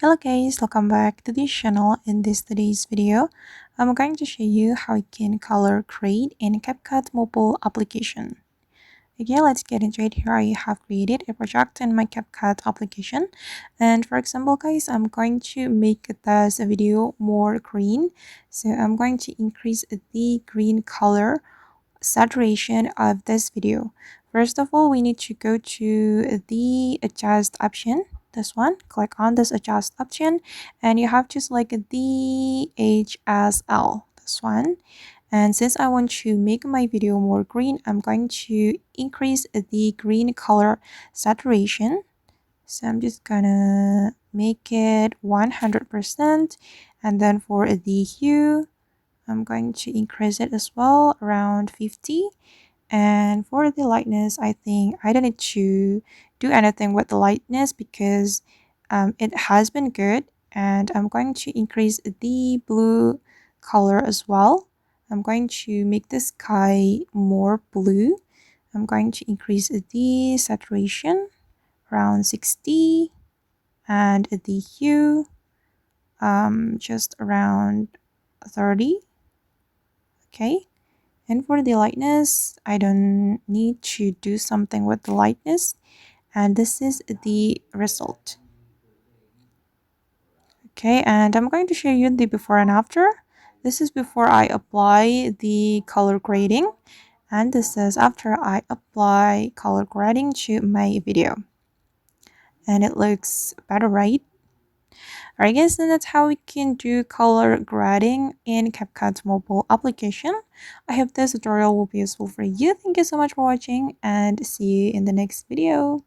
Hello guys, welcome back to this channel. In today's video, I'm going to show you how you can color grade in CapCut Mobile application. Okay, let's get into it. Here I have created a project in my CapCut application. And for example, guys, I'm going to make this video more green. So I'm going to increase the green color saturation of this video. First of all, we need to go to the adjust option, this one. Click on this adjust option and you have to select the HSL, this one. And since I want to make my video more green, I'm going to increase the green color saturation. So I'm just gonna make it 100%. And then for the hue, I'm going to increase it as well, around 50. And for the lightness, I think I don't need to do anything with the lightness because it has been good. And I'm going to increase the blue color as well. I'm going to make the sky more blue. I'm going to increase the saturation around 60 and the hue just around 30. Okay. And for the lightness, I don't need to do something with the lightness. And this is the result. Okay, and I'm going to show you the before and after. This is before I apply the color grading. And this is after I apply color grading to my video. And it looks better, right? Alright guys, and that's how we can do color grading in CapCut mobile application. I hope this tutorial will be useful for you. Thank you so much for watching and see you in the next video.